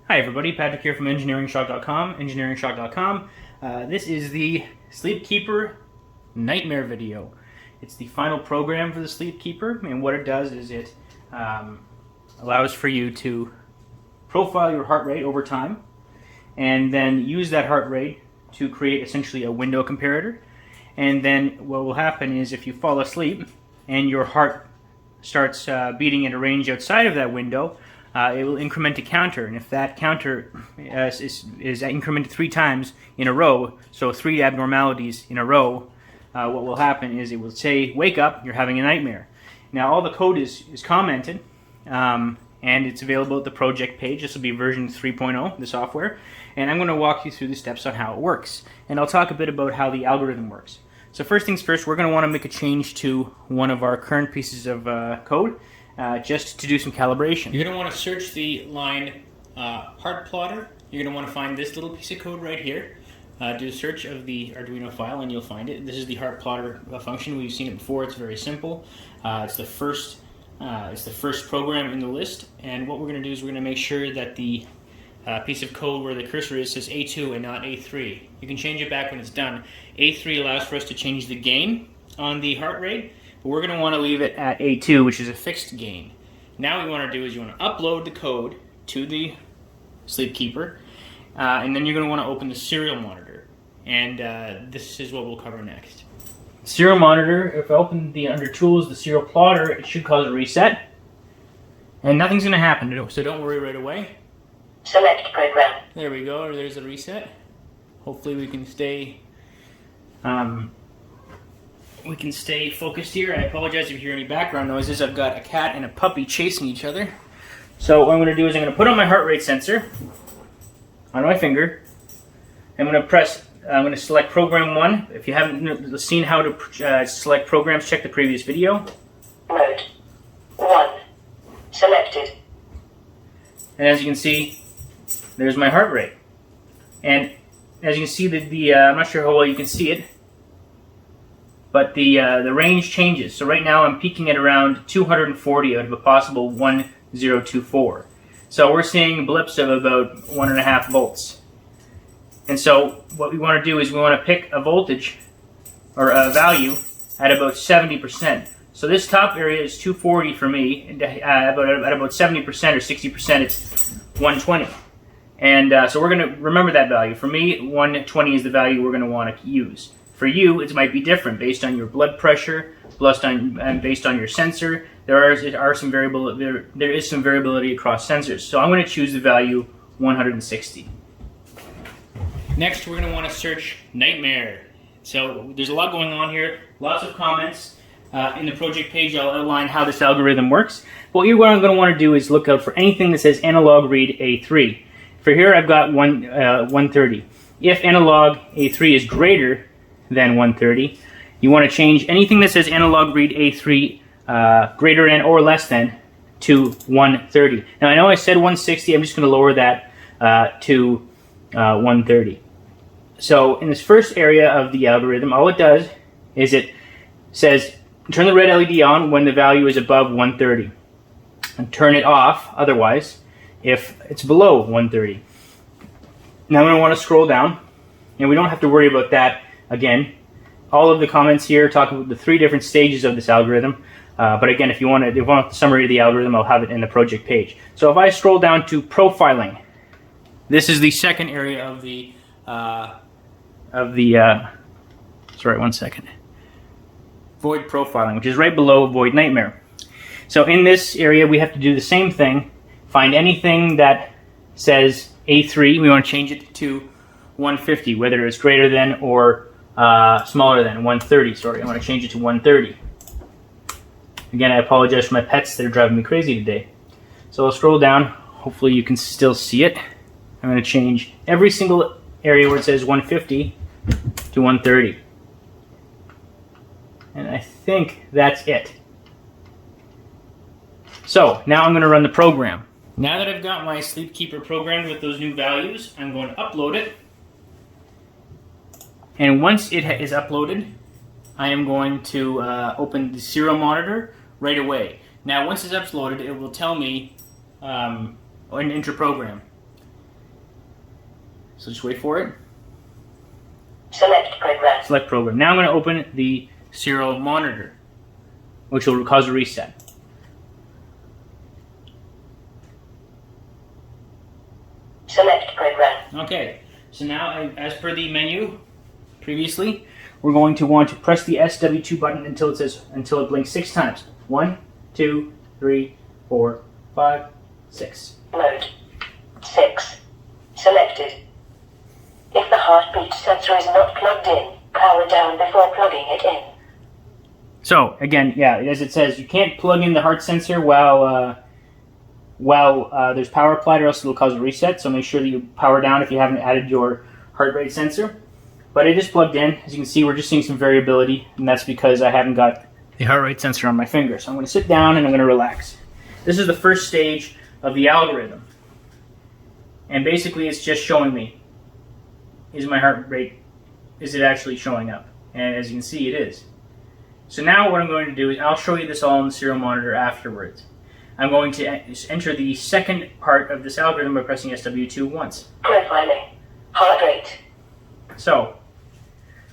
Hi everybody, Patrick here from engineeringshock.com. This is the Sleep Keeper Nightmare video. It's the final program for the Sleep Keeper, and what it does is it allows for you to profile your heart rate over time, and then use that heart rate to create essentially a window comparator. And then what will happen is if you fall asleep and your heart starts beating at a range outside of that window, it will increment a counter, and if that counter is incremented 3 times in a row, so 3 abnormalities in a row, what will happen is it will say, "Wake up, you're having a nightmare." Now all the code is commented, and it's available at the project page. This will be version 3.0, the software, and I'm going to walk you through the steps on how it works, and I'll talk a bit about how the algorithm works. So first things first, we're going to want to make a change to one of our current pieces of code, just to do some calibration. You're going to want to search the line heart plotter. You're going to want to find this little piece of code right here. Do a search of the Arduino file and you'll find it. This is the heart plotter function. We've seen it before. It's very simple. It's the first program in the list. And what we're going to do is we're going to make sure that the piece of code where the cursor is says A2 and not A3. You can change it back when it's done. A3 allows for us to change the gain on the heart rate. But we're going to want to leave it at A2, which is a fixed gain. Now what you want to do is you want to upload the code to the Sleep Keeper, and then you're going to want to open the serial monitor. And this is what we'll cover next. Serial monitor, if I open the under tools, the serial plotter, it should cause a reset. And nothing's going to happen, so don't worry right away. Select program. There we go, there's a reset. Hopefully we can stay focused here. I apologize if you hear any background noises. I've got a cat and a puppy chasing each other. So what I'm going to do is I'm going to put on my heart rate sensor on my finger. I'm going to select program 1. If you haven't seen how to select programs, check the previous video. Mode 1 selected. And as you can see, there's my heart rate. And as you can see, I'm not sure how well you can see it, but the range changes. So right now I'm peaking at around 240 out of a possible 1024. So we're seeing blips of about 1.5 volts. And so what we want to do is we want to pick a voltage or a value at about 70%. So this top area is 240 for me, and at about 70% or 60% it's 120. And so we're going to remember that value. For me, 120 is the value we're going to want to use. For you, it might be different based on your blood pressure, based on your sensor. There is some variability across sensors. So I'm going to choose the value 160. Next, we're going to want to search nightmare. So there's a lot going on here, lots of comments. In the project page, I'll outline how this algorithm works. What you're going to want to do is look out for anything that says analog read A3. For here, I've got 130. If analog A3 is greater than 130, you want to change anything that says analog read A3 greater than or less than to 130. Now I know I said 160, I'm just going to lower that to 130. So in this first area of the algorithm, all it does is it says turn the red LED on when the value is above 130, and turn it off otherwise if it's below 130. Now I'm going to want to scroll down, and we don't have to worry about that. Again, all of the comments here talk about the 3 different stages of this algorithm. But again, if you want the summary of the algorithm, I'll have it in the project page. So if I scroll down to profiling, this is the second area of the sorry, one second. Void profiling, which is right below void nightmare. So in this area, we have to do the same thing. Find anything that says A3. We want to change it to 150, whether it's greater than or smaller than 130. Sorry, I want to change it to 130. Again, I apologize for my pets that are driving me crazy today. So I'll scroll down. Hopefully you can still see it. I'm going to change every single area where it says 150 to 130. And I think that's it. So now I'm going to run the program. Now that I've got my Sleep Keeper programmed with those new values, I'm going to upload it. And once it is uploaded, I am going to open the serial monitor right away. Now once it's uploaded, it will tell me an enter program. So just wait for it. Select program. Select program. Now I'm going to open the serial monitor, which will cause a reset. Select program. Okay, so now as per the menu previously, we're going to want to press the SW2 button until it blinks 6 times. 1, 2, 3, 4, 5, 6. Mode 6. Selected. If the heartbeat sensor is not plugged in, power down before plugging it in. So again, yeah, as it says, you can't plug in the heart sensor while there's power applied, or else it'll cause a reset. So make sure that you power down if you haven't added your heart rate sensor. But it is plugged in. As you can see, we're just seeing some variability, and that's because I haven't got the heart rate sensor on my finger. So I'm going to sit down and I'm going to relax. This is the first stage of the algorithm. And basically it's just showing me, is my heart rate, is it actually showing up? And as you can see, it is. So now what I'm going to do is, I'll show you this all on the serial monitor afterwards. I'm going to enter the second part of this algorithm by pressing SW2 once. Profiling. Heart rate. So,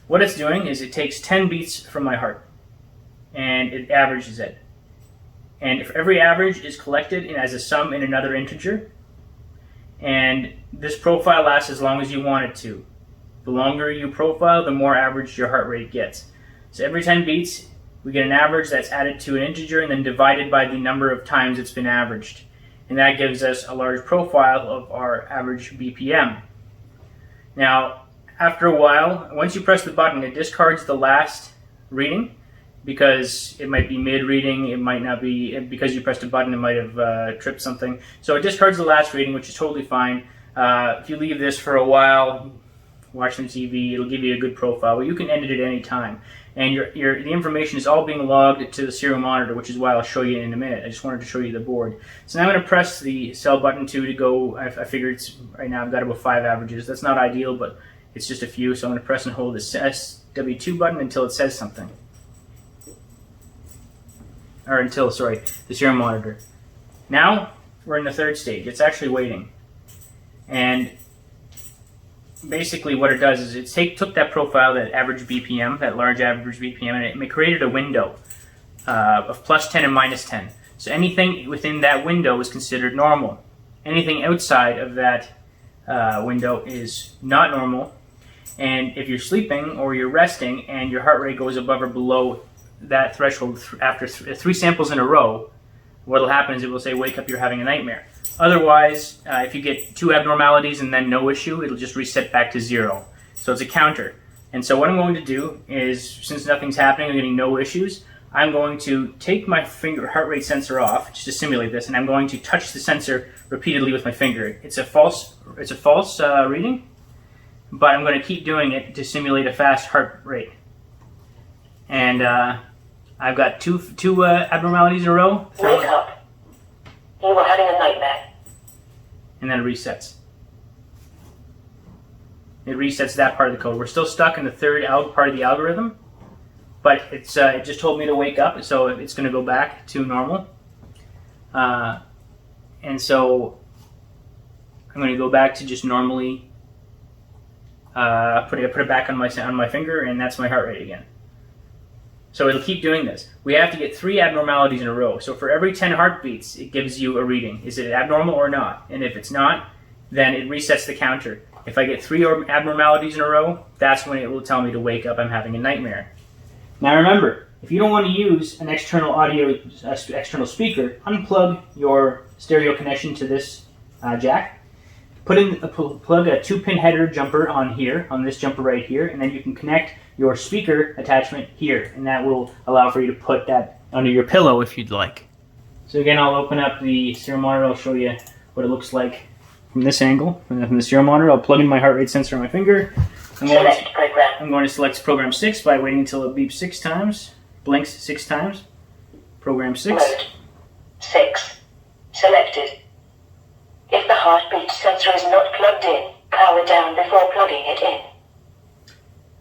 what it's doing is it takes 10 beats from my heart, and it averages it. And if every average is collected as a sum in another integer, and this profile lasts as long as you want it to. The longer you profile, the more average your heart rate gets. So every 10 beats, we get an average that's added to an integer and then divided by the number of times it's been averaged. And that gives us a large profile of our average BPM. Now, after a while, once you press the button, it discards the last reading, because it might be mid-reading, it might not be, because you pressed a button, it might have tripped something. So it discards the last reading, which is totally fine. If you leave this for a while, watch some TV, it'll give you a good profile, but you can end it at any time. And the information is all being logged to the serial monitor, which is why I'll show you in a minute. I just wanted to show you the board. So now I'm going to press the cell button 2 to go. I figured right now I've got about 5 averages. That's not ideal, but it's just a few. So I'm going to press and hold the SW2 button until it says something. Or until, sorry, the serial monitor. Now we're in the third stage. It's actually waiting. And basically what it does is it took that profile, that average BPM, that large average BPM, and it created a window of plus 10 and minus 10. So anything within that window is considered normal. Anything outside of that window is not normal. And if you're sleeping or you're resting and your heart rate goes above or below that threshold after 3 samples in a row, what will happen is it will say, wake up, you're having a nightmare. Otherwise, if you get 2 abnormalities and then no issue, it'll just reset back to 0. So it's a counter. And so what I'm going to do is, since nothing's happening, I'm getting no issues, I'm going to take my finger heart rate sensor off just to simulate this, and I'm going to touch the sensor repeatedly with my finger. It's a false reading, but I'm going to keep doing it to simulate a fast heart rate. And I've got two abnormalities in a row. Wake up. You were having a nightmare. And then it resets. It resets that part of the code. We're still stuck in the third part of the algorithm, but it just told me to wake up, so it's going to go back to normal. And so I'm going to go back to just normally put it back on my finger, and that's my heart rate again. So it'll keep doing this. We have to get 3 abnormalities in a row. So for every 10 heartbeats, it gives you a reading. Is it abnormal or not? And if it's not, then it resets the counter. If I get 3 abnormalities in a row, that's when it will tell me to wake up, I'm having a nightmare. Now remember, if you don't want to use an external external speaker, unplug your stereo connection to this jack. Plug a 2-pin header jumper on here, on this jumper right here, and then you can connect your speaker attachment here, and that will allow for you to put that under your pillow if you'd like. So again, I'll open up the serial monitor. I'll show you what it looks like from this angle, from the serial monitor. I'll plug in my heart rate sensor on my finger. I'm going to select program 6 by waiting until it beeps 6 times, blinks 6 times. Program 6. Mode 6. Selected. If the heartbeat sensor is not plugged in, power down before plugging it in.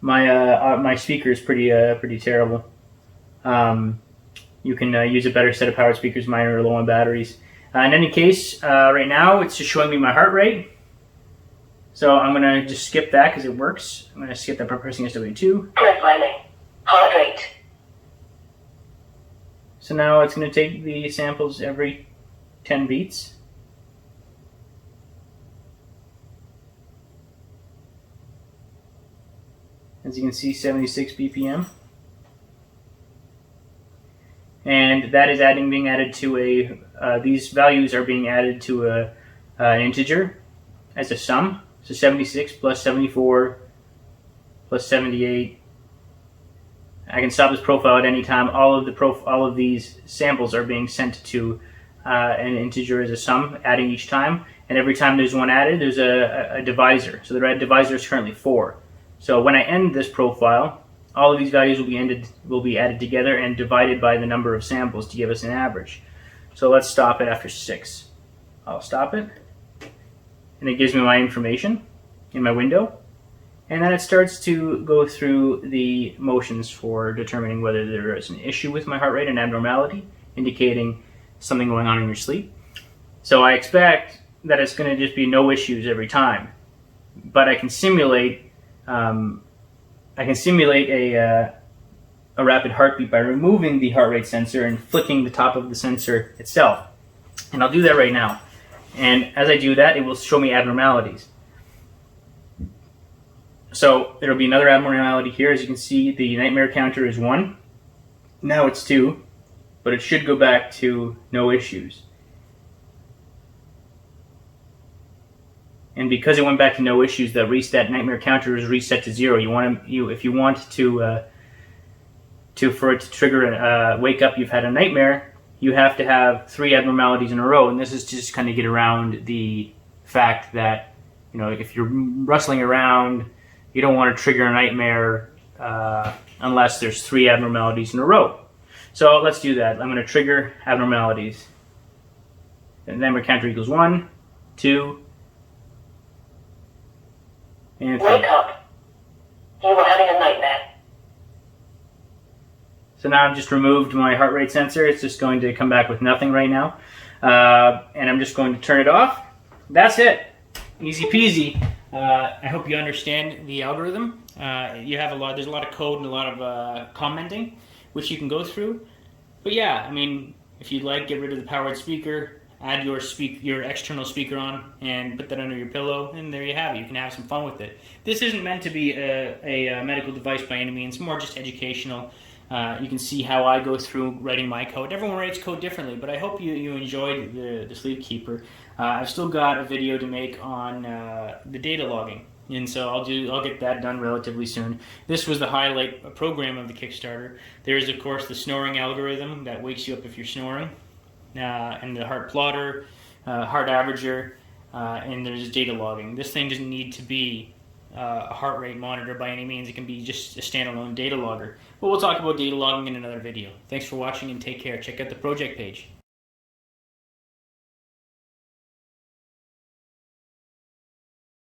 My speaker is pretty terrible. You can use a better set of powered speakers. Mine are low on batteries. In any case, right now it's just showing me my heart rate. So I'm going to just skip that because it works. I'm going to skip that by pressing SW2. Profiling. Heart rate. So now it's going to take the samples every 10 beats. As you can see, 76 BPM. And that is being added to these values are being added to an integer as a sum. So 76 plus 74 plus 78. I can stop this profile at any time. All of these samples are being sent to an integer as a sum, adding each time. And every time there's one added, there's a divisor. So the divisor is currently 4. So when I end this profile, all of these values will be added together and divided by the number of samples to give us an average. So let's stop it after 6. I'll stop it, and it gives me my information in my window. And then it starts to go through the motions for determining whether there is an issue with my heart rate, an abnormality, indicating something going on in your sleep. So I expect that it's going to just be no issues every time. But I can simulate a rapid heartbeat by removing the heart rate sensor and flicking the top of the sensor itself. And I'll do that right now. And as I do that, it will show me abnormalities. So there will be another abnormality here. As you can see, the nightmare counter is 1. Now it's 2, but it should go back to no issues. And because it went back to no issues, that nightmare counter is reset to 0. If you want for it to trigger a wake up, you've had a nightmare, you have to have 3 abnormalities in a row. And this is to just kind of get around the fact that, if you're rustling around, you don't want to trigger a nightmare unless there's 3 abnormalities in a row. So let's do that. I'm going to trigger abnormalities. And nightmare counter equals 1, 2, and 3. Wake up. You were having a nightmare. So now I've just removed my heart rate sensor. It's just going to come back with nothing right now. And I'm just going to turn it off. That's it. Easy peasy. I hope you understand the algorithm. There's a lot of code and a lot of commenting, which you can go through. But yeah, if you'd like, get rid of the powered speaker, add your external speaker on, and put that under your pillow, and there you have it. You can have some fun with it. This isn't meant to be a medical device by any means, more just educational. You can see how I go through writing my code. Everyone writes code differently, but I hope you enjoyed the Sleep Keeper. I've still got a video to make on the data logging, and so I'll get that done relatively soon. This was the highlight program of the Kickstarter. There is, of course, the snoring algorithm that wakes you up if you're snoring, and the heart plotter, heart averager, and there's data logging. This thing doesn't need to be a heart rate monitor by any means. It can be just a standalone data logger. But we'll talk about data logging in another video. Thanks for watching and take care. Check out the project page.